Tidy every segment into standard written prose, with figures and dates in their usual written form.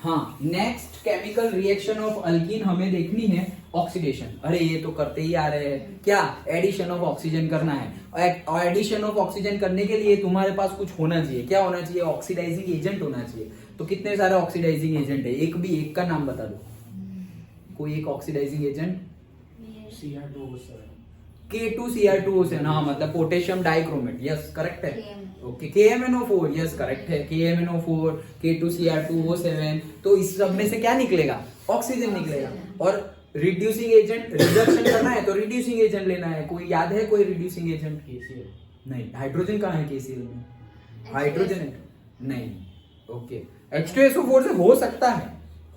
हाँ, next chemical reaction of alkyne हमें देखनी है ऑक्सीडेशन। अरे ये तो करते ही आ रहे हैं, क्या एडिशन ऑफ ऑक्सीजन करना है। और एडिशन ऑफ ऑक्सीजन करने के लिए तुम्हारे पास कुछ होना चाहिए, क्या होना चाहिए, ऑक्सीडाइजिंग एजेंट होना चाहिए। तो कितने सारे ऑक्सीडाइजिंग एजेंट है, एक का नाम बता दो, कोई एक ऑक्सीडाइजिंग एजेंट। K2Cr2O7, हाँ मतलब पोटेशियम डाइक्रोमेट, यस करेक्ट है। ओके, KMnO4, यस करेक्ट है, KMnO4, K2Cr2O7। तो इस सब में से क्या निकलेगा, ऑक्सीजन निकलेगा। और रिड्यूसिंग एजेंट, रिडक्शन करना है तो रिड्यूसिंग एजेंट लेना है। कोई याद है कोई रिड्यूसिंग एजेंट? नहीं, हाइड्रोजन कहाँ है KCl में, हाइड्रोजन है नहीं। ओके, H2SO4 से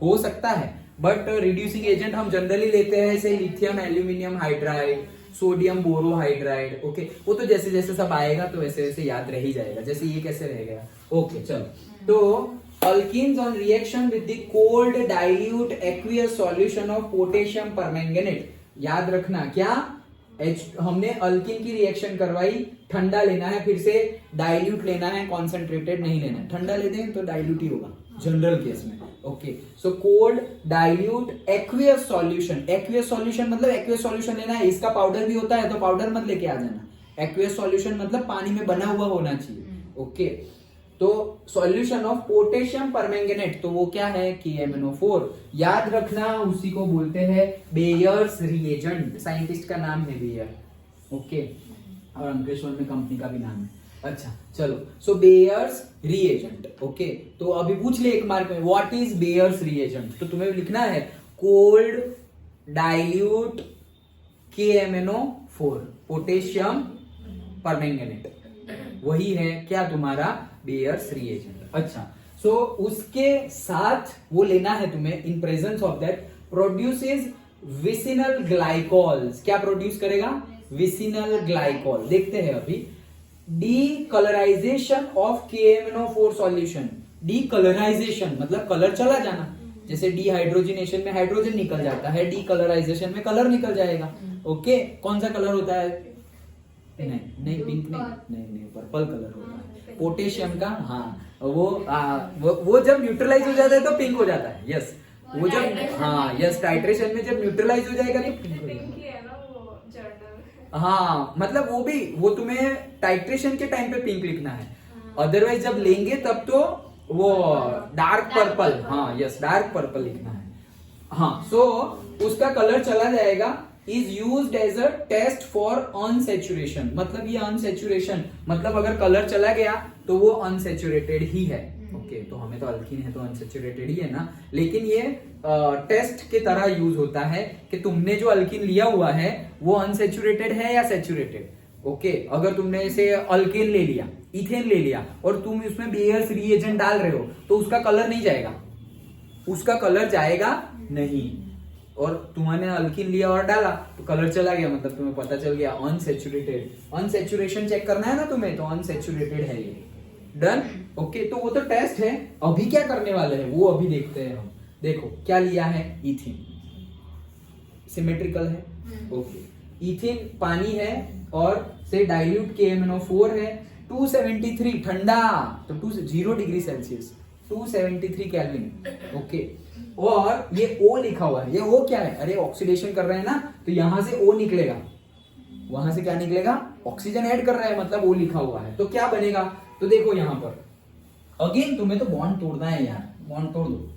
हो सकता है बट रिड्यूसिंग एजेंट हम जनरली लेते हैं जैसे lithium aluminium hydride, sodium borohydride. Okay, वो तो जैसे जैसे सब आएगा तो वैसे वैसे याद रह ही जाएगा, जैसे ये कैसे रह गया। ओके चलो, तो alkenes on reaction with the cold dilute aqueous solution of potassium permanganate, याद रखना क्या, हमने अल्किन की रिएक्शन करवाई, ठंडा लेना है, फिर से डाइल्यूट लेना है, कॉन्सेंट्रेटेड नहीं लेना है। ठंडा ले दें तो डाइल्यूट ही होगा जनरल केस में। Okay, so cold dilute aqueous solution, aqueous solution मतलब एक्वियस सॉल्यूशन लेना है। इसका पाउडर भी होता है तो पाउडर मत लेके आ जाना। एक्वियस सॉल्यूशन मतलब पानी में बना हुआ होना चाहिए। ओके, तो सॉल्यूशन ऑफ पोटेशियम परमैंगनेट, तो वो क्या है, KMnO4। याद रखना उसी को बोलते हैं बेयर्स रिएजेंट, साइंटिस्ट का नाम है बेयर। ओके, और अंकलेश्वर में कंपनी का भी नाम है। अच्छा चलो, सो बेयर्स रिएजेंट। ओके, तो अभी पूछ ले एक मार्क में, व्हाट इज बेयर्स रिएजेंट। तो तुम्हें लिखना है cold dilute KMnO4 potassium permanganate, वही है क्या तुम्हारा बेयर्स रिएजेंट। अच्छा, सो उसके साथ वो लेना है तुम्हें, in presence of that produces vicinal glycols. क्या प्रोड्यूस करेगा, विसिनल ग्लाइकॉल। देखते हैं अभी, decolourisation of KMnO4 solution. Decolourisation मतलब कलर चला जाना, जैसे डिहाइड्रोजिनेशन में हाइड्रोजन निकल जाता है, डीकलराइजेशन में कलर निकल जाएगा। ओके, कौन सा कलर होता है, नहीं पिंक नहीं, पर्पल कलर होता है पोटेशियम का। हाँ, वो जब न्यूट्रलाइज हो जाता है तो पिंक हो जाता है। यस, वो जब, हाँ यस, टाइट्रेशन में जब न्यूट्रलाइज हो जाएगा तो पिंक हो जाएगा। हाँ मतलब वो तुम्हें टाइट्रेशन के टाइम पे पिंक लिखना है, अदरवाइज जब लेंगे तब तो वो डार्क पर्पल, हाँ यस, डार्क पर्पल लिखना है। हाँ, सो उसका कलर चला जाएगा। Is used as a test for unsaturation, मतलब ये अनसेचुरेशन मतलब अगर कलर चला गया तो वो अनसेचुरेटेड ही है। ओके, तो हमें तो अल्कीन है तो अनसेचुरेटेड ही है ना, लेकिन ये टेस्ट के तरह यूज होता है कि तुमने जो अल्कीन लिया हुआ है वो अनसेचुरेटेड है या सेचुरेटेड। ओके, अगर तुमने इसे अल्केन ले लिया, इथेन ले लिया और तुम उसमें बेयर्स रिएजेंट डाल रहे हो तो उसका कलर नहीं जाएगा, उसका कलर जाएगा नहीं। और तुमने अल्कीन लिया और डाला तो कलर चला गया, मतलब तुम्हें पता चल गया अनसेचुरेटेड। अनसेचुरेशन चेक करना है ना तुम्हें, तो अनसेचुरेटेड है ये। डन। ओके, तो वो तो टेस्ट है। अभी क्या करने वाले हैं वो अभी देखते हैं हम। देखो क्या लिया है, इथीन, सिमेट्रिकल है। ओके, इथीन पानी है और से डाइल्यूट KMnO4 है, 273 ठंडा, तो 0 डिग्री सेल्सियस, 273 केल्विन। ओके, और ये O लिखा हुआ है, ये O क्या है, अरे ऑक्सीडेशन कर रहे हैं ना, तो यहां से O निकलेगा, वहां से क्या निकलेगा, ऑक्सीजन ऐड कर रहा है, मतलब O लिखा हुआ है। तो क्या बनेगा, तो देखो यहां पर अगेन तुम्हें तो बॉन्ड तोड़ना है यार, बॉन्ड तोड़ दो।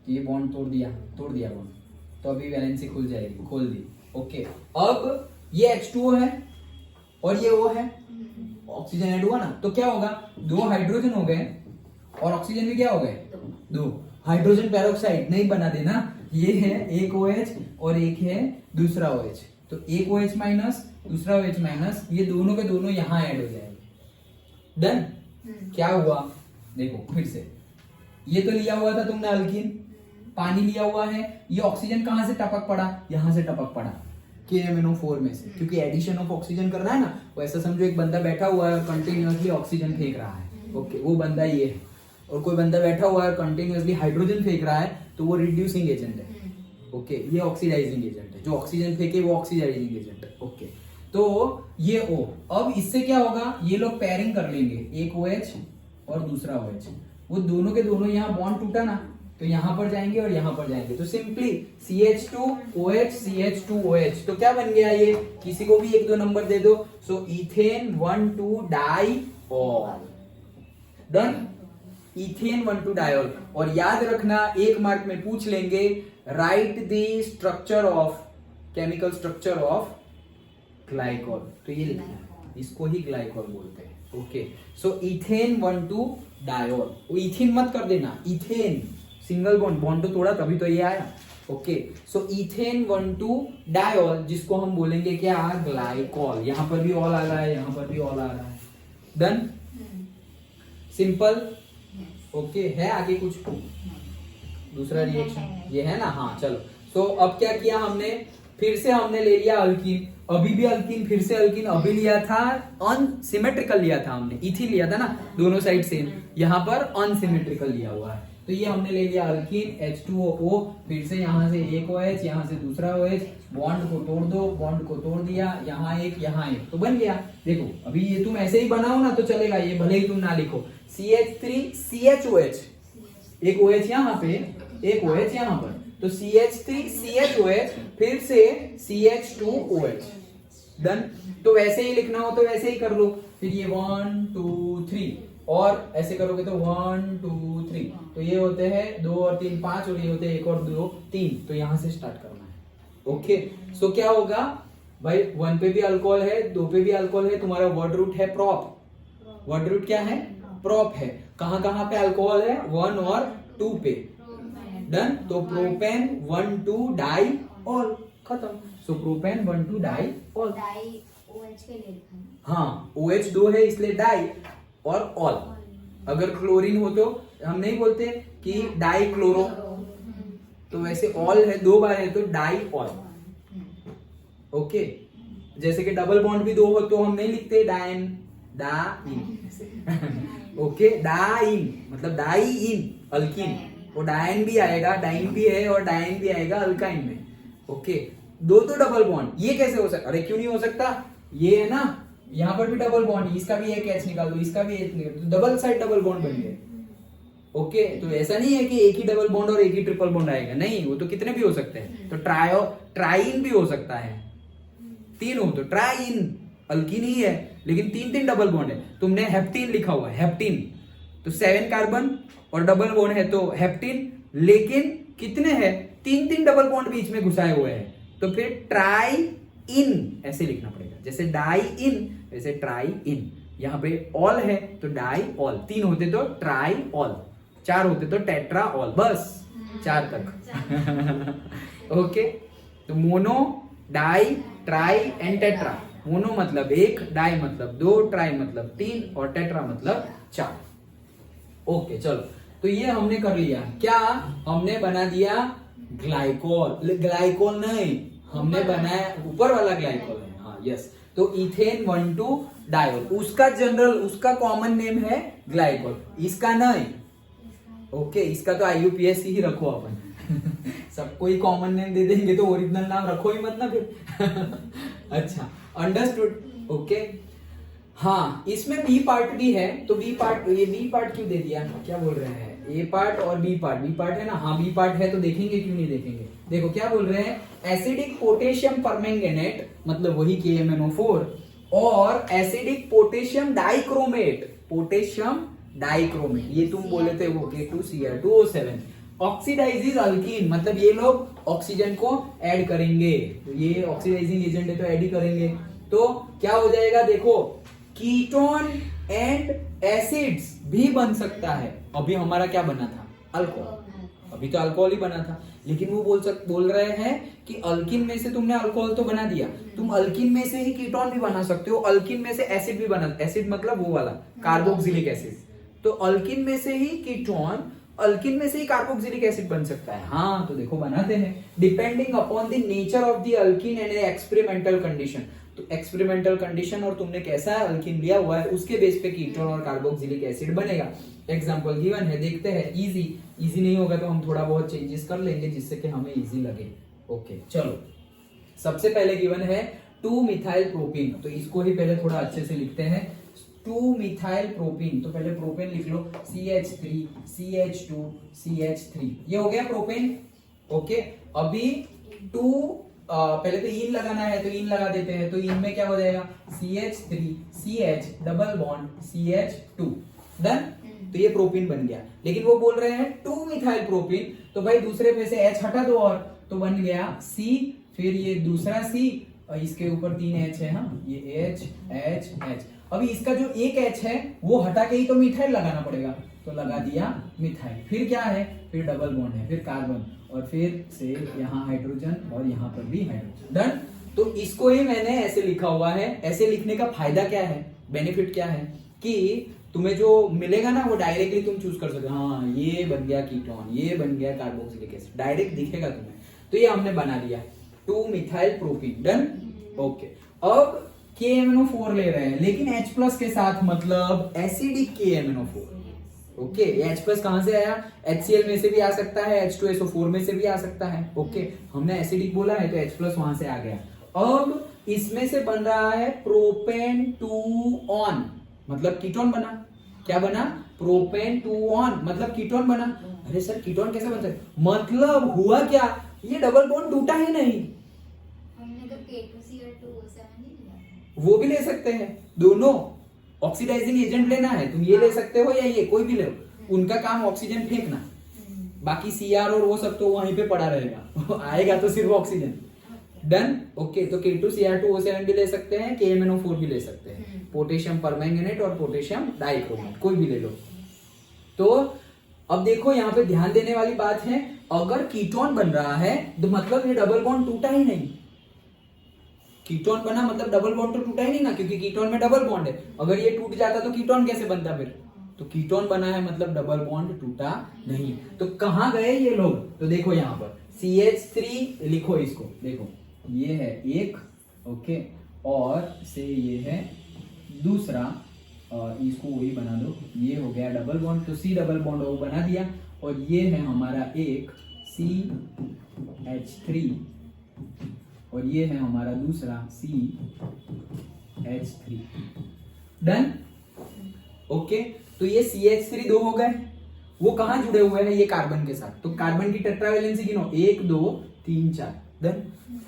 ये बॉन्ड तोड़ दिया बॉन्ड, तो अभी वैलेंसी खुल जाएगी, खोल दी। ओके, अब ये H2O है और ये O है, ऑक्सीजन ऐड हुआ ना, तो क्या होगा, 2 हाइड्रोजन हो गए और ऑक्सीजन भी क्या हो गए, 2। हाइड्रोजन पेरोक्साइड नहीं बना देना, ये है एक OH और एक है दूसरा OH, तो एक OH माइनस दूसरा OH माइनस, ये दोनों के दोनों यहां ऐड हो जाएंगे। डन। क्या हुआ, देखो फिर से, ये तो लिया हुआ था तुमने अल्कीन, पानी लिया हुआ है, ये ऑक्सीजन कहां से टपक पड़ा, यहां से टपक पड़ा KMnO4 में से, क्योंकि एडिशन ऑफ ऑक्सीजन करना है ना। वैसा समझो एक बंदा बैठा हुआ है और कंटिन्यूअसली ऑक्सीजन फेंक रहा है। ओके, वो बंदा ये है, और कोई बंदा बैठा हुआ है कंटिन्यूअसली हाइड्रोजन फेंक रहा है, तो वो रिड्यूसिंग एजेंट है। ओके, ये ऑक्सीडाइजिंग एजेंट है, जो ऑक्सीजन फेंके वो ऑक्सीडाइजिंग एजेंट है। ओके, तो ये O, अब इससे क्या होगा, ये लोग पेयरिंग कर लेंगे, एक OH और दूसरा OH, वो दोनों के दोनों यहाँ बॉन्ड टूटा ना, तो यहाँ पर जाएंगे और यहाँ पर जाएंगे, तो सिंपली CH2OH CH2OH, तो क्या बन गया ये, किसी को भी 1-2 नंबर दे दो, so ethane 1,2 diol, done, ethane 1,2 diol. और याद रखना 1 मार्क में पूछ लेंगे, write the structure of, chemical structure of glycol, तो ये लिखना है, इसको ही ग्लाइकॉल बोलते हैं। Okay, so ethane 1,2 diol, ethane मत कर देना, इथेन सिंगल बॉन्ड, बॉन्ड तो तोड़ा तभी तो ये आया। ओके, सो इथेन 1,2 डाइऑल, जिसको हम बोलेंगे क्या, ग्लाइकॉल। यहां पर भी ऑल आ रहा है, यहां पर भी ऑल आ रहा है, डन, सिंपल। ओके, है आगे कुछ दूसरा रिएक्शन, ये है ना, हाँ चलो। सो अब क्या किया हमने, फिर से हमने ले लिया अल्कीन, अभी भी अल्कीन, फिर से अल्कीन, अभी लिया था अनसिमेट्रिकल लिया था हमने, इथिन लिया था ना, दोनों साइड सेम, यहाँ पर अनसिमेट्रिकल लिया हुआ है, तो ये हमने ले लिया अल्कीन H2O, फिर से यहाँ से एक OH, यहाँ से दूसरा OH, बॉन्ड को तोड़ दो, बॉन्ड को तोड़ दिया, यहाँ एक, तो बन गया। देखो अभी ये तुम ऐसे ही बनाओ ना तो चलेगा, ये भले ही तुम ना लिखो, CH3CHOH, एक OH यहाँ पे, एक OH यहाँ पर, तो CH3CHOH, फिर से CH2OH, डन। तो वैसे ही लिखना हो तो वैसे ही कर लो, फिर ये 1 2 3, और ऐसे करोगे तो 1 2 3, तो ये होते हैं 2 और 3 5, और ये होते हैं 1 और 2 3, तो यहां से स्टार्ट करना है। ओके, सो क्या होगा भाई, 1 पे भी अल्कोहल है, 2 पे भी अल्कोहल है, तुम्हारा वर्ड रूट है प्रॉप, वर्ड रूट क्या है, प्रॉप है। कहां कहां पे अल्कोहल है, 1 और 2 पे, डन। तो प्रोपेन 1,2 डाइऑल, खत्म। सो प्रोपेन 1,2 डाइऑल, हाँ OH 2 है इसलिए डाई और ऑल। अगर क्लोरीन हो तो हम नहीं बोलते कि डाई क्लोरो, तो वैसे ऑल है, 2 बार है तो डाई ऑल। ओके, जैसे कि डबल बॉन्ड भी 2 हो तो हम नहीं लिखते डाइन, डाइन। ओके, डाइन मतलब डाई इन, अल्कीन, वो डाइन भी आएगा, डाइन भी है और डाइन भी आएगा अल्काइन में। ओके, 2 तो डबल बॉन्ड, ये कैसे हो सकता, अरे क्यों नहीं हो सकता, ये है ना, यहाँ पर भी डबल बॉन्ड, इसका भी एक H निकाल दो, इसका भी H निकाल दो, डबल साइड डबल बॉन्ड बन गए। ओके, तो ऐसा नहीं है कि एक ही डबल बॉन्ड और एक ही ट्रिपल बॉन्ड आएगा, नहीं, वो तो कितने भी हो सकते हैं। तो ट्राइन भी हो सकता है, 3 हो तो ट्राइन, अल्कीन ही है लेकिन 3 डबल बॉन्ड है। तुमने हेप्टीन लिखा हुआ है, हेप्टीन तो 7 कार्बन और डबल बॉन्ड है तो हेप्टीन, लेकिन कितने हैं, 3 डबल बॉन्ड बीच में घुसाए हुए हैं, तो फिर ट्राई इन ऐसे लिखना पड़ेगा, जैसे डाई इन वैसे ट्राई इन। यहाँ पे ऑल है तो डाई ऑल, 3 होते तो ट्राई ऑल, 4 होते तो टेट्रा ऑल, बस 4 तक। ओके, तो mono, di, tri and tetra. Mono मतलब 1, डाई मतलब 2, ट्राई मतलब 3 और टेट्रा मतलब 4। ओके चलो, तो ये हमने कर लिया, क्या हमने बना दिया ग्लाइकोल, ग्लाइकोल नहीं, हमने बनाया ऊपर वाला ग्लाइकोल है, हाँ यस। तो इथेन 1,2 डाइऑल, उसका जनरल, उसका कॉमन नेम है ग्लाइकोल, इसका नहीं। ओके, इसका तो IUPAC ही रखो अपन। सबको ही कॉमन नेम दे देंगे तो ओरिजिनल नाम रखो ही मत ना फिर। अच्छा, अंडरस्टूड। ओके, हाँ इसमें बी पार्ट भी है, तो बी पार्ट, ये बी पार्ट क्यों दे दिया, क्या बोल रहे हैं, ए पार्ट और बी पार्ट, बी पार्ट है ना, हाँ बी पार्ट है तो देखेंगे, क्यों नहीं देखेंगे। देखो क्या बोल रहे हैं, एसिडिक पोटेशियम परमैंगनेट मतलब वही KMnO4 और acidic potassium dichromate, potassium dichromate, ये तुम बोले थे वो K2Cr2O7 ऑक्सीडाइजेज अल्कीन, मतलब ये लोग ऑक्सीजन को ऐड करेंगे, तो ये ऑक्सीडाइजिंग एजेंट है तो ऐड ही करेंगे, तो क्या हो जाएगा, देखो कीटोन एंड एसिड्स भी बन सकता है। अभी हमारा क्या बना था, अल्कोहल, अभी तो अल्कोहल ही बना था, लेकिन वो बोल रहे हैं कि अल्कीन में से तुमने अल्कोहल तो बना दिया, तुम अल्कीन में से ही कीटोन भी बना सकते हो, अल्कीन में से एसिड भी बना, एसिड मतलब वो वाला कार्बोक्सिलिक एसिड, तो अल्कीन में से ही कीटोन, अल्कीन में से ही कार्बोक्सिलिक एसिड बन सकता है। हाँ तो देखो बनाते हैं, depending upon the nature of the alkyne and experimental condition, तो एक्सपेरिमेंटल कंडीशन और तुमने कैसा अल्कीन लिया हुआ है उसके बेस पे कीटोन और कार्बोक्सिलिक एसिड बनेगा। एग्जांपल गिवन है, देखते हैं, इजी नहीं होगा तो हम थोड़ा बहुत चेंजेस कर लेंगे जिससे कि हमें इजी लगे। ओके चलो, सबसे पहले गिवन है 2 मिथाइल प्रोपीन, तो इसको ही पहले थोड़ा अच्छे से लिखते हैं। 2 मिथाइल प्रोपेन, तो पहले प्रोपेन लिख लो, CH3 CH2 CH3, ये हो गया प्रोपेन। ओके, अभी 2 पहले तो इन लगाना है, तो इन लगा देते हैं, तो इन में क्या हो जाएगा, CH3 CH double bond CH2, done. तो ये प्रोपीन बन गया, लेकिन वो बोल रहे हैं 2 मिथाइल प्रोपीन, तो भाई दूसरे पे से H हटा दो और, तो बन गया C, फिर ये दूसरा C, और इसके ऊपर 3 H है, हाँ, ये H H H। अभी इसका जो एक H है वो हटा के ही तो मिथाइल लगाना पड़ेगा, तो लगा दिया मिथाइल। फिर क्या है, फिर डबल बॉन्ड है, फिर कार्बन, और फिर से यहाँ हाइड्रोजन और यहाँ पर भी हाइड्रोजन, डन। तो इसको ही मैंने ऐसे लिखा हुआ है। ऐसे लिखने का फायदा क्या है, बेनिफिट क्या है, कि तुम्हें जो मिलेगा ना वो डायरेक्टली तुम चूज कर सकते हो, हाँ ये बन गया कीटोन, ये बन गया कार्बोक्सिलिक एसिड, डायरेक्ट दिखेगा तुम्हें। तो ये हमने बना लिया 2 मिथाइल प्रोपीन, डन। ओके, अब KMNO4 ले रहे हैं, लेकिन H+ के साथ, मतलब एसिडिक KMNO4। ओके, H+ कहां से आया, HCl में से भी आ सकता है, H2SO4 में से भी आ सकता है। ओके, हमने एसिडिक बोला है तो H+ वहां से आ गया। अब इसमें से बन रहा है प्रोपेन 2-ऑन, मतलब कीटोन बना। क्या बना, प्रोपेन 2-ऑन, मतलब कीटोन बना। अरे सर कीटोन कैसे बनता है, मतलब हुआ क्या, ये डबल बॉन्ड टूटा ही नहीं। हमने तो K2Cl2O7 नहीं लिया, वो भी ले सकते हैं, दोनों ऑक्सीडाइजिंग एजेंट लेना है, तुम ये ले सकते हो या ये, कोई भी ले लो, उनका काम ऑक्सीजन फेंकना, बाकी Cr और वो सब तो वहीं पे पड़ा रहेगा आएगा तो सिर्फ ऑक्सीजन, डन। ओके, तो K2Cr2O7 भी ले सकते हैं, KMNO4 भी ले सकते हैं, पोटेशियम परमैंगनेट और पोटेशियम डाइक्रोमेट, कोई भी ले लो। तो अब देखो यहाँ पे ध्यान देने वाली बात है, अगर कीटोन बन रहा है तो मतलब ये डबल बॉन्ड टूटा ही नहीं। कीटोन बना मतलब डबल बॉन्ड तो टूटा ही नहीं ना, क्योंकि कीटोन में डबल बॉन्ड है। अगर ये टूट जाता तो कीटोन कैसे बनता फिर, तो कीटोन बना है मतलब डबल बॉन्ड टूटा नहीं। तो कहां गए ये लोग, तो देखो यहाँ पर CH3 लिखो, इसको देखो, ये है एक, ओके, और से ये है दूसरा, और इसको वही बना दो, ये हो गया डबल बॉन्ड, तो C डबल बॉन्ड वो बना दिया, और ये है हमारा एक CH3, और ये है हमारा दूसरा CH3, डन। ओके, तो ये CH3 दो हो गए, वो कहां जुड़े हुए हैं, ये कार्बन के साथ, तो कार्बन की टेट्रावैलेंसी गिनो, 1 2 3 4, डन।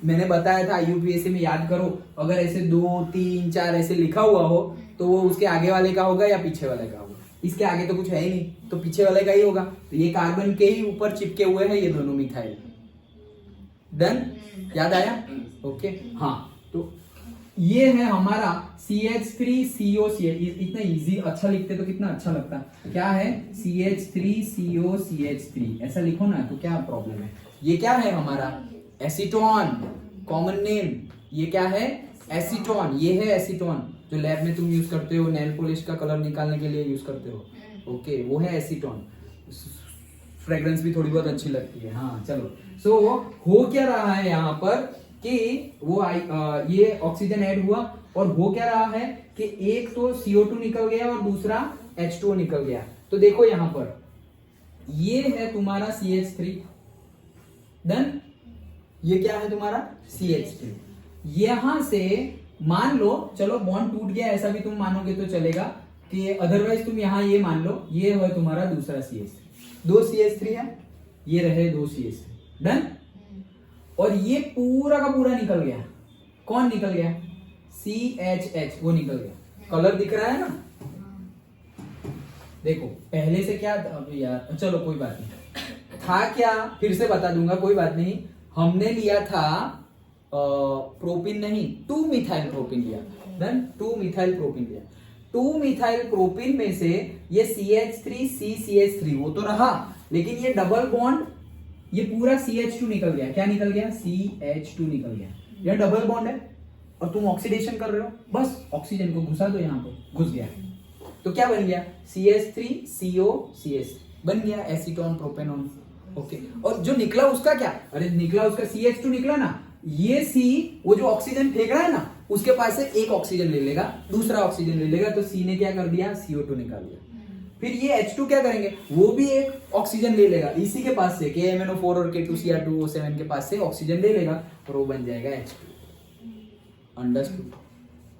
मैंने बताया था यूपीएससी में, याद करो, अगर ऐसे 2 3 4 ऐसे लिखा हुआ हो तो वो उसके आगे वाले का होगा या पीछे वाले का होगा, इसके आगे तो कुछ है ही नहीं, तो पीछे वाले का ही होगा। तो ये कार्बन के ही ऊपर चिपके हुए हैं ये दोनों मिथाइल, डन, याद आया। ओके, हाँ, तो ये है हमारा CH3COCH, इतना इजी, अच्छा लिखते तो कितना अच्छा लगता। क्या है, CH3COCH3, ऐसा लिखो ना, तो क्या प्रॉब्लम है। ये क्या है हमारा एसीटोन, कॉमन नेम, ये क्या है एसीटोन, ये है एसीटोन, जो लैब में तुम यूज करते हो, नेल पॉलिश का कलर निकालने के लिए यूज करते हो। ओके, वो है एसीटोन, फ्रेग्रेंस भी थोड़ी बहुत अच्छी लगती है। हाँ चलो, सो हो क्या रहा है यहाँ पर कि वो ये ऑक्सीजन ऐड हुआ, और हो क्या रहा है कि एक तो CO2 निकल गया और दूसरा H2O निकल गया। तो देखो यहाँ पर ये है तुम्हारा CH3, डन, ये क्या है तुम्हारा CH3। यहां से मान लो, चलो बॉन्ड टूट गया ऐसा भी तुम मानोगे तो चलेगा, कि अदरवाइज तुम यहाँ ये मान लो, ये है तुम्हारा दूसरा CH3, 2 CH3 है, ये रहे 2 CH3, डन। और ये पूरा का पूरा निकल गया, कौन निकल गया, CHH, वो निकल गया, कलर दिख रहा है ना। देखो पहले से क्या यार, चलो कोई बात नहीं, था क्या फिर से बता दूंगा, कोई बात नहीं। हमने लिया था प्रोपिन नहीं, 2 मिथाइल प्रोपिन लिया, देन 2 मिथाइल प्रोपिन लिया। 2 मिथाइल प्रोपिन में से ये CH3 CCH3 वो तो रहा, लेकिन ये डबल बॉन्ड, ये पूरा CH2 निकल गया। क्या निकल गया, CH2 निकल गया। यह डबल बॉन्ड है और तुम ऑक्सीडेशन कर रहे हो, बस ऑक्सीजन को घुसा दो, यहाँ पे घुस गया, तो क्या बन गया, CH3COCH बन गया, एसीटोन प्रोपेनॉन। ओके, और जो निकला उसका क्या, अरे निकला उसका CH2 निकला ना, ये C वो जो ऑक्सीजन फेंक रहा है ना, उसके पास से एक ऑक्सीजन ले लेगा, दूसरा ऑक्सीजन ले लेगा, तो C ने क्या कर दिया, CO2 निकाल दिया। फिर ये H2 क्या करेंगे, वो भी एक ऑक्सीजन ले लेगा इसी के पास से, KMNO4 और K2Cr2O7 के पास से ऑक्सीजन ले लेगा, और वो बन जाएगा H2। अंडरस्टूड,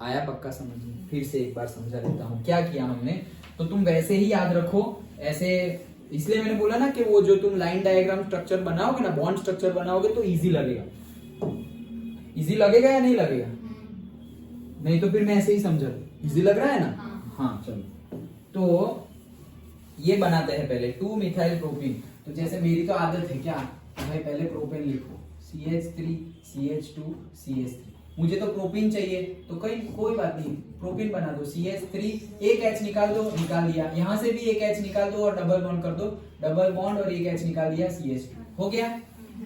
आया पक्का समझ में? फिर से एक बार समझा देता हूँ क्या किया हमने। तो तुम वैसे ही याद रखो ऐसे, इसलिए मैंने बोला ना कि वो जो तुम लाइन डायग्राम स्ट्रक्चर बनाओगे ना, बॉन्ड स्ट्रक्चर बनाओगे तो इजी लगेगा। इजी लगेगा या नहीं लगेगा? नहीं तो फिर मैं ऐसे ही समझा दूं। इजी लग रहा है ना? हाँ चलो, तो ये बनाते हैं पहले 2 मिथाइल प्रोपीन। तो जैसे मेरी तो आदत है क्या भाई, पहले प्रोपेन लिखो, CH3 CH2 CH3। मुझे तो प्रोपीन चाहिए तो कोई बात नहीं, प्रोपीन बना दो, CH3 एक H निकाल दो, निकाल दिया। यहाँ से भी एक H निकाल दो और डबल बॉन्ड कर दो, डबल बॉन्ड और एक H निकाल दिया, CH2 हो गया।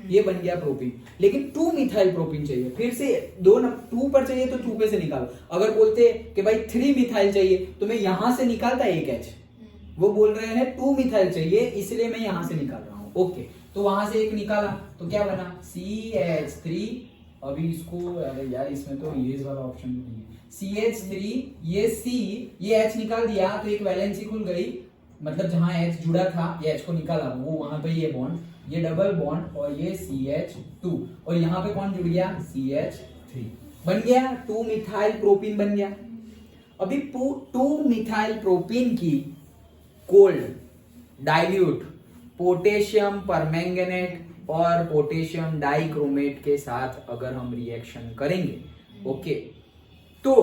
ये बन गया प्रोपीन। लेकिन 2 मिथाइल प्रोपीन चाहिए, फिर से 2 पर चाहिए तो 2 पे से निकालो। अगर बोलते कि भाई 3 मिथाइल चाहिए तो मैं यहां से निकालता एक H। वो बोल रहे हैं 2 मिथाइल चाहिए इसलिए मैं यहां से निकाल रहा हूं। ओके, तो वहां से एक निकाला तो क्या बना, CH3। अभी इसको, अरे यार इसमें तो ये वाला ऑप्शन भी नहीं है। CH3, ये C, ये H निकाल दिया तो एक वैलेंसी खुल गई, मतलब जहां H जुड़ा था ये H को निकाला, वो वहां पे ये बॉन्ड, ये डबल बॉन्ड और ये CH2, और यहाँ पे कौन जुड़ गया, CH3 बन गया, 2 मिथाइल प्रोपीन बन गया। अभी 2 मिथाइल प्रोपीन की कोल्ड डाइल्यूट पोटेशियम परमैंगनेट और पोटेशियम डाइक्रोमेट के साथ अगर हम रिएक्शन करेंगे, ओके, तो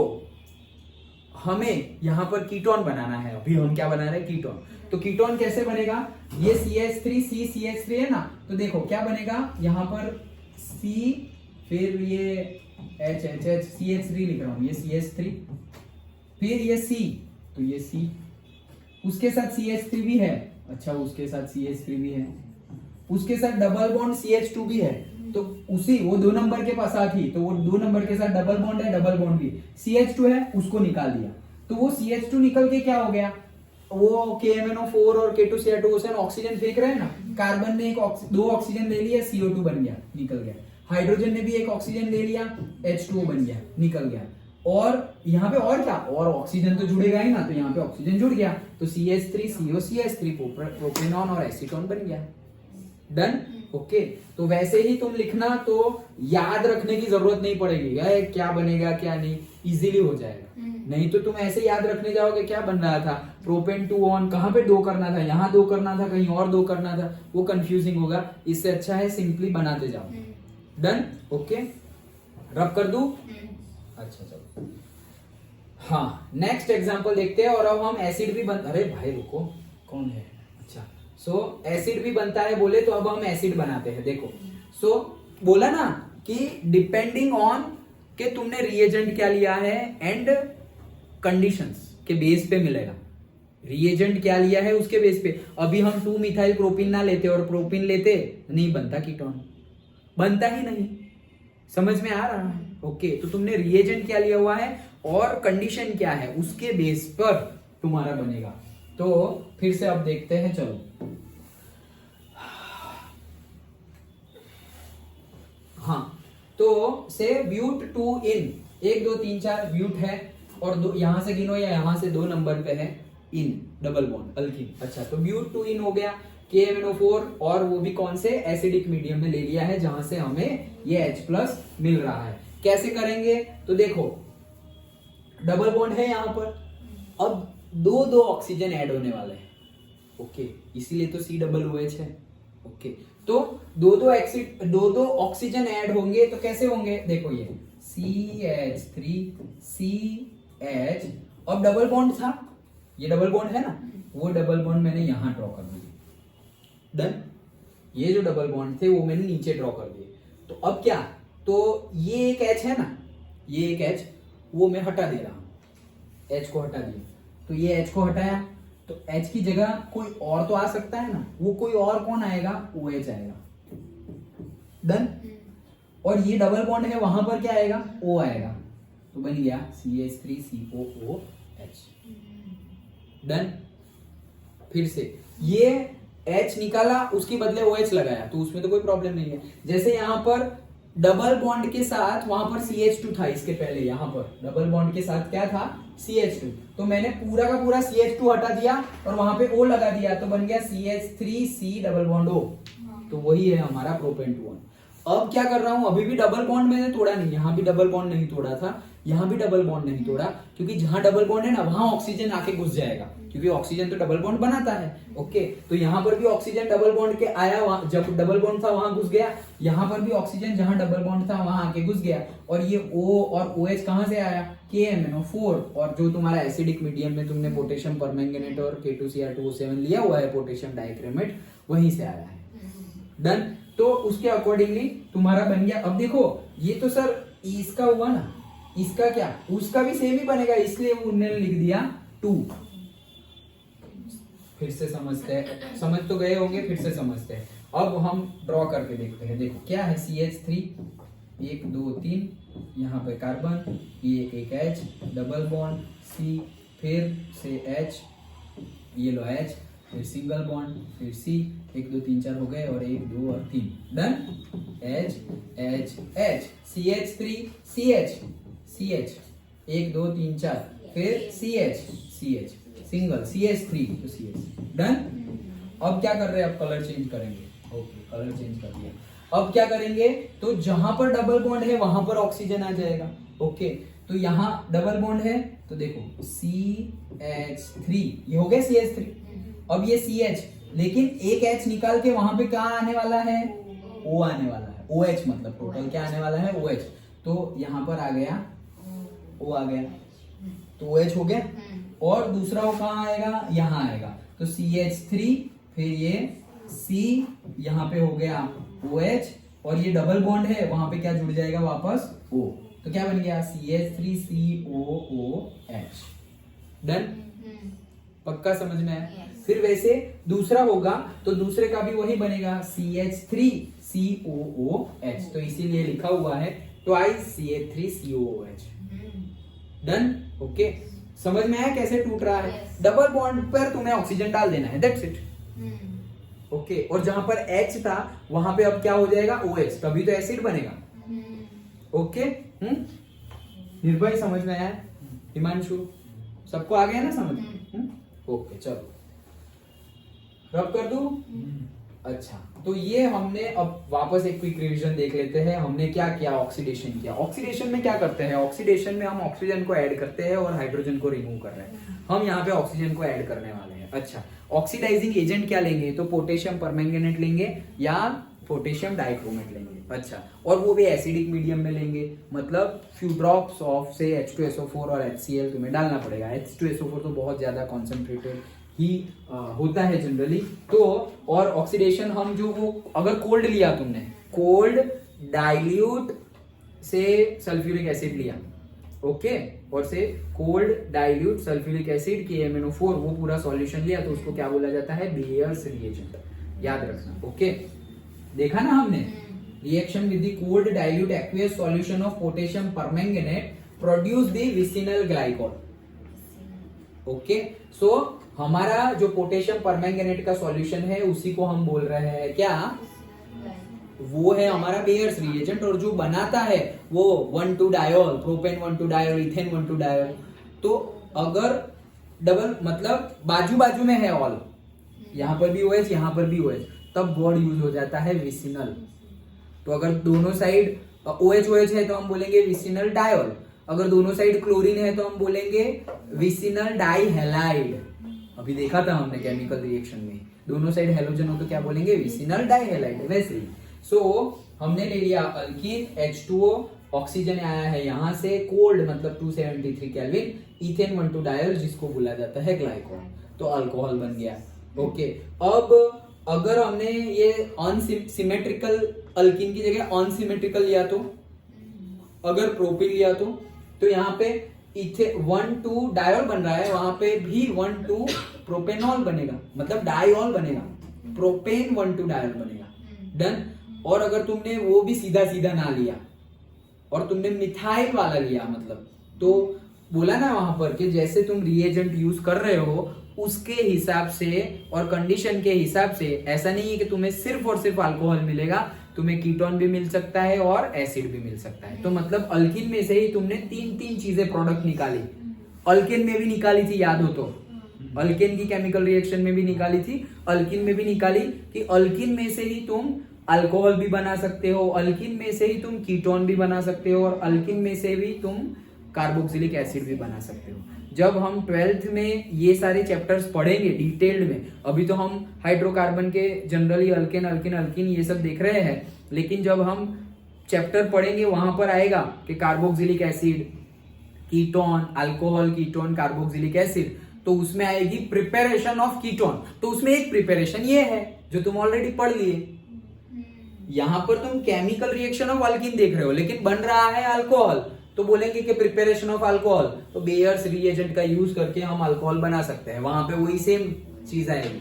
हमें यहां पर कीटोन बनाना है। अभी हम क्या बना रहे हैं, कीटोन। तो कीटोन कैसे बनेगा, ये CH3 C CH3 है ना, तो देखो क्या बनेगा, यहां पर C, फिर ये H H H CH3 लिख रहा हूं, ये CH3, फिर ये C, तो ये C, उसके साथ CH3 भी है, अच्छा उसके साथ CH3 भी है, उसके साथ डबल बॉन्ड CH2 भी है, तो उसी वो 2 नंबर के पास आती, तो वो 2 नंबर के साथ डबल बॉन्ड है, डबल बॉन्ड भी CH2 है, उसको निकाल दिया। तो वो CH2 निकल के क्या हो गया, वो KMnO4 और K2Cr2 ऑक्सीजन फेंक रहे हैं ना, कार्बन ने 2 ऑक्सीजन ले लिया, CO2 बन गया, निकल गया। हाइड्रोजन ने भी एक ऑक्सीजन ले लिया, H2O बन गया, निकल गया। और यहाँ पे और क्या, और ऑक्सीजन तो जुड़ेगा ही ना, तो यहाँ पे ऑक्सीजन जुड़ गया, तो CH3 COCH3 प्रोपेनॉन और एसीटोन बन गया। Done, okay. तो वैसे ही तुम लिखना, तो याद रखने की जरूरत नहीं पड़ेगी क्या बनेगा क्या नहीं, इजीली हो जाएगा। नहीं तो तुम ऐसे याद रखने जाओगे, क्या बन रहा था, प्रोपेन 2 ऑन, कहां पे 2 करना था, यहाँ 2 करना था, कहीं और 2 करना था, वो कंफ्यूजिंग होगा। इससे अच्छा है सिंपली बनाते जाओ। डन, ओके, रब कर दूं? अच्छा चलो, हाँ नेक्स्ट एग्जांपल देखते हैं। और अब हम एसिड भी अरे भाई रुको, कौन है, अच्छा, सो एसिड भी बनता है बोले, तो अब हम एसिड बनाते हैं। देखो, सो बोला ना कि डिपेंडिंग ऑन कि तुमने रिएजेंट क्या लिया है एंड कंडीशंस के बेस पे मिलेगा। रिएजेंट क्या लिया है उसके बेस पे। अभी हम 2 मिथाइल प्रोपीन ना लेते और प्रोपीन लेते, नहीं बनता कीटोन, बनता ही नहीं। समझ में आ रहा है? ओके, तो तुमने रिएजेंट क्या लिया हुआ है और कंडीशन क्या है, उसके बेस पर तुम्हारा बनेगा। तो फिर से अब देखते हैं, चलो हाँ, तो से ब्यूट 2 इन 1 2 3 4 ब्यूट है, और यहां से गिनो या यहां से 2 नंबर पे है इन, डबल बॉन्ड अल्कीन। अच्छा, तो ब्यूट 2 इन हो गया, KMnO4, और वो भी कौन से, एसिडिक मीडियम में ले लिया है, जहां से हमें ये H+ मिल रहा है। कैसे करेंगे, तो देखो डबल बॉन्ड है यहां पर, अब 2 ऑक्सीजन ऐड होने वाले हैं, ओके, इसीलिए तो C+OH है। ओके, तो 2 ऑक्सीजन ऐड होंगे, तो कैसे होंगे, देखो ये CH3 CH, अब डबल बॉन्ड था, ये डबल बॉन्ड है ना, वो डबल बॉन्ड मैंने यहां ड्रॉ कर दिए। डन, ये जो डबल बॉन्ड थे वो मैंने नीचे ड्रॉ कर दिए। तो अब क्या, तो ये एक H है ना, ये एक H, वो मैं हटा दे रहा हूं, H को हटा दिया, तो ये H को हटाया, तो H की जगह कोई और तो आ सकता है ना, वो कोई और कौन आएगा, OH आएगा। डन, और ये डबल बॉन्ड है, वहां पर क्या आएगा, O आएगा, तो बन गया CH3COOH। डन, फिर से ये H निकाला, उसके बदले OH लगाया, तो उसमें तो कोई प्रॉब्लम नहीं है। जैसे यहां पर डबल बॉन्ड के साथ वहां पर CH2 था, इसके पहले यहां पर डबल बॉन्ड के साथ क्या था, CH2, तो मैंने पूरा का पूरा CH2 हटा दिया और वहां पे O लगा दिया, तो बन गया CH3C+O, तो वही है हमारा प्रोपेन 2 ऑन। अब क्या कर रहा हूं, अभी भी डबल बॉन्ड मैंने तोड़ा नहीं, यहां भी डबल बॉन्ड नहीं तोड़ा था, यहाँ भी डबल बॉन्ड नहीं तोड़ा, क्योंकि जहां डबल बॉन्ड है ना वहां ऑक्सीजन आके घुस जाएगा, क्योंकि ऑक्सीजन तो डबल बॉन्ड बनाता है। ओके, तो यहाँ पर भी ऑक्सीजन डबल बॉन्ड के आया, वहां जब डबल बॉन्ड था वहां घुस गया, यहाँ पर भी ऑक्सीजन जहां डबल बॉन्ड था वहां आके घुस गया, और ये O और OH कहां से आया, KMnO4, और जो तुम्हारा एसिडिक मीडियम में तुमने पोटेशियम परमैंगनेट और K2Cr2O7 लिया हुआ है पोटेशियम डाइक्रोमेट, वहीं से आया है। डन। तो उसके अकॉर्डिंगली तुम्हारा बन गया। अब देखो ये तो सर इसका हुआ ना, इसका क्या, उसका भी सेम ही बनेगा, इसलिए उन्होंने लिख दिया 2। फिर से समझते हैं, समझ तो गए होंगे, फिर से समझते हैं। अब हम ड्रॉ करके देखते हैं। देखो क्या है, CH3 1 2 3, यहाँ पे कार्बन, ये एक H, डबल बॉन्ड C, फिर से H, ये लो H, फिर सिंगल बॉन्ड, फिर C, 1 2 3 4 हो गए, और 1 2 और 3, done. H H H, CH3 CH CH, 1 2 3 4, फिर CH CH, सिंगल CH3 तो CH, डन। अब क्या कर रहे हैं, अब कलर चेंज करेंगे। ओके, कलर चेंज कर दिया। अब क्या करेंगे, तो जहां पर डबल बॉन्ड है वहां पर ऑक्सीजन आ जाएगा। ओके, तो यहाँ डबल बॉन्ड है, तो देखो CH3, ये हो गया CH3। अब ये CH, लेकिन एक H निकाल के वहां पे क्या आने वाला है, O आने वाला है, OH, मतलब टोटल क्या आने वाला है, OH। तो यहाँ पर आ गया O आ गया, तो OH हो गया, और दूसरा वो कहाँ आएगा, यहाँ आएगा, तो CH3, फिर ये C, यहाँ पे हो गया OH, और ये डबल बॉन्ड है वहां पे क्या जुड़ जाएगा वापस O, तो क्या बन गया CH3COOH, डन। पक्का समझ में आया। फिर वैसे दूसरा होगा तो दूसरे का भी वही बनेगा, CH3COOH, तो इसीलिए लिखा हुआ है ट्वाइस CH3COOH, डन। ओके, समझ में आया कैसे टूट रहा है। डबल बॉन्ड पर तुम्हें ऑक्सीजन डाल देना है, दैट्स इट। ओके, और जहां पर H था वहां पे अब क्या हो जाएगा, OH, तभी तो एसिड बनेगा। ओके, निर्भय समझ में आया, हिमांशु सबको आ गया ना समझ। ओके, चलो रब कर दूं। अच्छा, तो ये हमने अब वापस एक क्विक रिवीजन देख लेते हैं। हमने क्या किया, ऑक्सीडेशन किया। ऑक्सीडेशन में क्या करते हैं, ऑक्सीडेशन में हम ऑक्सीजन को ऐड करते हैं और हाइड्रोजन को रिमूव कर रहे हैं। हम यहाँ पे ऑक्सीजन को ऐड करने वाले हैं। अच्छा, ऑक्सीडाइजिंग एजेंट क्या लेंगे, तो पोटेशियम परमैंगनेट लेंगे या पोटेशियम डाइक्रोमेट लेंगे। अच्छा, और वो भी एसिडिक मीडियम में लेंगे, मतलब फ्यू ड्रॉप्स ऑफ से H2SO4 और HCl तुम्हें डालना पड़ेगा। H2SO4 तो बहुत ज्यादा कॉन्सेंट्रेटेड ही होता है जनरली। तो और ऑक्सीडेशन हम जो वो अगर कोल्ड लिया तुमने, कोल्ड डाइल्यूट से सल्फ्यूरिक एसिड लिया, ओके, और से cold dilute sulphuric acid KMnO4 वो पूरा सॉल्यूशन लिया, तो उसको क्या बोला जाता है, बेयर्स रिएजेंट, याद रखना। ओके, देखा ना हमने, reaction with the cold dilute aqueous solution of potassium permanganate produce the vicinal glycol. Okay, so हमारा जो पोटेशियम परमैंगनेट का सॉल्यूशन है उसी को हम बोल रहे हैं क्या, वो है हमारा बेयर्स रिएजेंट, और जो बनाता है वो 1,2 diol, propane 1,2 diol, ethane 1,2 diol. तो अगर डबल मतलब बाजू बाजू में है ऑल, यहाँ पर भी OH यहाँ पर भी OH, तब वर्ड यूज हो जाता है विसिनल। तो अगर दोनों साइड OH है तो हम बोलेंगे विसिनल डायोल, अगर दोनों साइड क्लोरीन है तो हम बोलेंगे विसिनल डाइहैलाइड। अभी देखा था हमने केमिकल रिएक्शन में, दोनों साइड हेलोजन हो तो क्या बोलेंगे, विसिनल डाइहैलाइड। वैसे ही हमने ले लिया अल्कीन H2O, ऑक्सीजन आया है यहाँ से, कोल्ड मतलब 273 केल्विन, इथेन 1,2 डायोल जिसको बोला जाता है ग्लाइकोल, तो अल्कोहल बन गया। ओके, अब अगर हमने ये अनसिमेट्रिकल अल्कीन की जगह अनसिमेट्रिकल लिया तो, अगर प्रोपिन लिया तो यहाँ पे इथे 1,2 डायोल बन रहा है, वहां पे भी 1,2 प्रोपेनॉल बनेगा, मतलब डायोल बनेगा, प्रोपेन 1,2 डायोल बनेगा, डन। और अगर तुमने वो भी सीधा सीधा ना लिया और तुमने मिथाइल वाला लिया, मतलब तो बोला ना वहां पर कि जैसे तुम रिएजेंट यूज कर रहे हो उसके हिसाब से और कंडीशन के हिसाब से, ऐसा नहीं है कि तुम्हें सिर्फ और सिर्फ अल्कोहल मिलेगा, तुम्हें कीटोन भी मिल सकता है और एसिड भी मिल सकता है। तो मतलब अल्किन में से ही तुमने तीन चीजें प्रोडक्ट निकाली, अल्किन में भी निकाली थी, याद हो तो, अल्किन की केमिकल रिएक्शन में भी निकाली थी, अल्किन में भी निकाली कि अल्किन में से ही तुम अल्कोहल भी बना सकते हो, अल्किन में से ही तुम कीटोन भी बना सकते हो, और अल्किन में से भी तुम कार्बोक्सिलिक एसिड भी बना सकते हो। जब हम 12th में ये सारे चैप्टर्स पढ़ेंगे डिटेल्ड में, अभी तो हम हाइड्रोकार्बन के जनरली अल्केन अल्किन अल्किन ये सब देख रहे हैं, लेकिन जब हम चैप्टर पढ़ेंगे वहां पर आएगा कि carboxylic acid, ketone, alcohol, ketone, carboxylic acid, तो उसमें आएगी प्रिपरेशन ऑफ कीटोन। तो उसमें एक प्रिपरेशन ये है जो तुम ऑलरेडी पढ़ लिए। यहां पर तुम केमिकल रिएक्शन ऑफ अल्किन देख रहे हो, लेकिन बन रहा है अल्कोहल, तो बोलेंगे कि प्रिपरेशन ऑफ अल्कोहल, तो बेयर्स रिएजेंट का यूज करके हम अल्कोहल बना सकते हैं, वहां पे वही सेम चीज आएगी,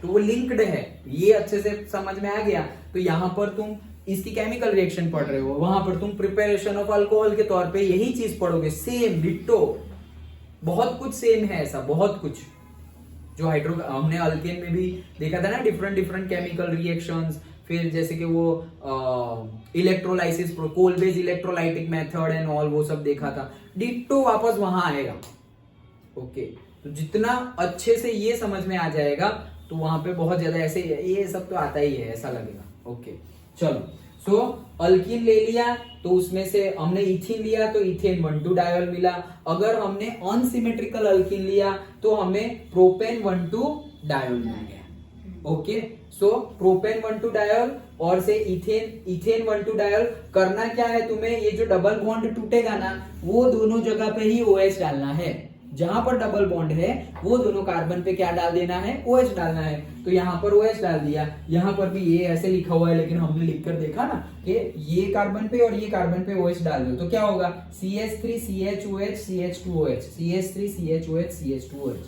तो वो लिंक्ड है। ये अच्छे से समझ में आ गया। तो यहाँ पर तुम इसकी केमिकल रिएक्शन पढ़ रहे हो, वहां पर तुम प्रिपरेशन ऑफ अल्कोहल के तौर पे यही चीज पढ़ोगे, सेम डिट्टो, बहुत कुछ सेम है ऐसा, बहुत कुछ जो हाइड्रो हमने अल्केन में भी देखा था ना, डिफरेंट डिफरेंट केमिकल रिएक्शंस, फिर जैसे कि वो electrolysis, Kolbe's electrolytic method and all, वो सब देखा था। डिट्टो वापस वहां आएगा। ओके, तो जितना अच्छे से ये समझ में आ जाएगा तो वहां पे बहुत ज्यादा ऐसे ये सब तो आता ही है, ऐसा लगेगा। ओके चलो, सो अल्कीन ले लिया, तो उसमें से हमने इथीन लिया तो इथेन 1,2 डायोल मिला। अगर हमने अनसिमेट्रिकल अल्कीन लिया तो हमें प्रोपेन 1,2 डायोल मिल गया। ओके, सो प्रोपेन 1,2 डायोल और से इथेन 1,2 डायोल। करना क्या है तुम्हें, ये जो डबल बॉन्ड टूटेगा ना, वो दोनों जगह पे ही OH डालना है। जहां पर डबल बॉन्ड है वो दोनों कार्बन पे क्या डाल देना है, OH डालना है। तो यहाँ पर OH डाल दिया, यहाँ पर भी ये ऐसे लिखा हुआ है, लेकिन हमने लिखकर देखा ना कि ये कार्बन पे और ये कार्बन पे OH डाल दो, तो क्या होगा, CH3 CHOH CH2OH, CH3 CHOH CH2OH।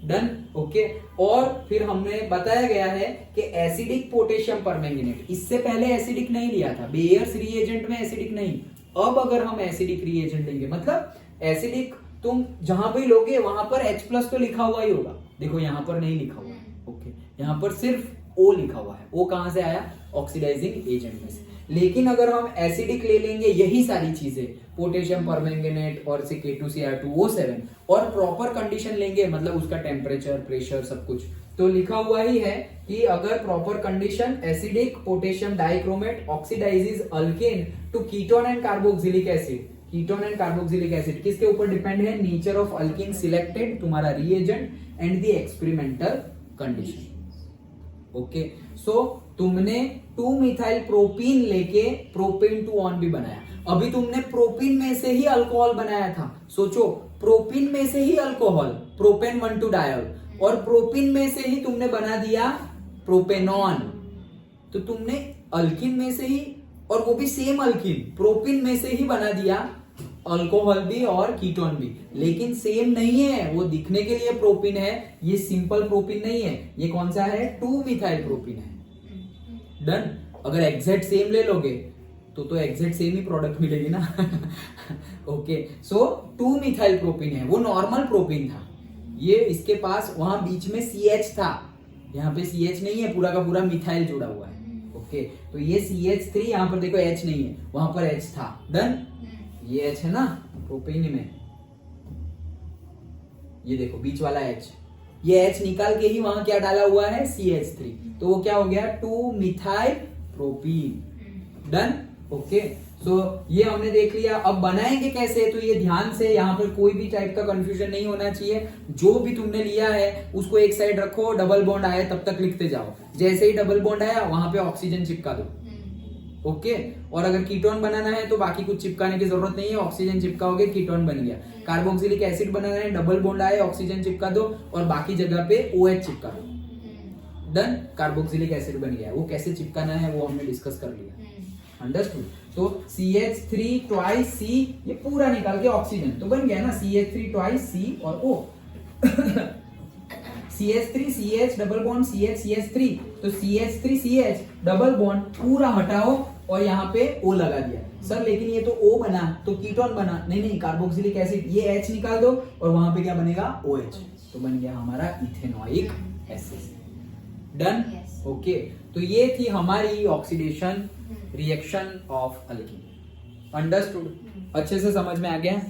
Done. Okay, और फिर हमने बताया गया है कि एसिडिक पोटेशियम परमैंगनेट, इससे पहले एसिडिक नहीं लिया था, बेयर्स रिएजेंट में एसिडिक नहीं। अब अगर हम एसिडिक रिएजेंट लेंगे, मतलब एसिडिक तुम जहां भी लोगे वहां पर H+ तो लिखा हुआ ही होगा, देखो यहां पर नहीं लिखा हुआ है। ओके, यहां पर सिर्फ O लिखा हुआ है। O कहां से आया, ऑक्सीडाइजिंग एजेंट में से। लेकिन अगर हम एसिडिक ले लेंगे, यही सारी चीजें, पोटेशियम परमैंगनेट और से K2Cr2O7, और प्रॉपर कंडीशन लेंगे, मतलब उसका टेम्परेचर, प्रेशर, सब कुछ, तो लिखा हुआ ही है कि अगर proper condition, acidic potassium dichromate oxidizes alkene to ketone and carboxylic acid. Ketone and carboxylic acid किसके ऊपर डिपेंड है, नेचर ऑफ अल्कीन सिलेक्टेड, तुम्हारा reagent and the experimental condition. Okay, so तुमने 2 मिथाइल प्रोपीन लेके प्रोपेन 2 ऑन भी बनाया। अभी तुमने प्रोपीन में से ही अल्कोहल बनाया था, सोचो, प्रोपीन में से ही अल्कोहल, प्रोपेन 1,2 डायोल, और प्रोपीन में से ही तुमने बना दिया प्रोपेनॉन। तो तुमने अल्कीन में से ही, और वो भी सेम अल्कीन, प्रोपीन में से ही बना दिया अल्कोहल भी और कीटोन भी, लेकिन सेम नहीं है। वो दिखने के लिए प्रोपीन है, ये सिंपल प्रोपीन नहीं है, ये कौन सा है, 2 मिथाइल प्रोपीन है। डन। अगर एग्जैक्ट सेम ले लोगे तो एग्जैक्ट सेम ही प्रोडक्ट मिलेगी ना। ओके, सो 2 मिथाइल प्रोपीन है, वो नॉर्मल प्रोपीन था, ये इसके पास वहां बीच में CH था, यहाँ पे CH नहीं है, पूरा का पूरा मिथाइल जुड़ा हुआ है। ओके, तो ये CH3, यहाँ पर देखो H नहीं है, वहां पर H था। डन। ये H है ना प्रोपेन में, ये देखो बीच वाला H, ये H निकाल के ही वहां क्या डाला हुआ है, CH3, तो वो क्या हो गया, 2 मिथाइल प्रोपीन। डन। ओके, सो ये हमने देख लिया। अब बनाएंगे कैसे, तो ये ध्यान से, यहाँ पर कोई भी टाइप का कंफ्यूजन नहीं होना चाहिए। जो भी तुमने लिया है उसको एक साइड रखो, डबल बॉन्ड आया तब तक लिखते जाओ, जैसे ही डबल बॉन्ड आया वहां पे ऑक्सीजन चिपका दो। ओके, और अगर कीटोन बनाना है तो बाकी कुछ चिपकाने की जरूरत नहीं है, ऑक्सीजन चिपकाओगे कीटोन बन गया। कार्बोक्सिलिक एसिड बनाना है, डबल बॉन्ड आए, ऑक्सीजन चिपका दो और बाकी जगह पे OH चिपका दो। डन, कार्बोक्सिलिक एसिड बन गया। वो कैसे चिपकाना है वो हमने डिस्कस कर लिया। अंडरस्टूड। तो CH3 ट्वाइस C, ये पूरा निकाल के ऑक्सीजन तो बन गया ना, CH3 ट्वाइस C और O। CH3 CH double bond CH CH3, तो CH3 CH डबल बॉन्ड पूरा हटाओ और यहाँ पे O लगा दिया। सर लेकिन ये तो O बना तो कीटोन बना, नहीं, कार्बोक्सिलिक एसिड, ये H निकाल दो और वहां पे क्या बनेगा, OH, तो बन गया हमारा इथेनोइक एसिड। डन। ओके, तो ये थी हमारी oxidation reaction of alkyne. Understood, अच्छे से समझ में आ गया।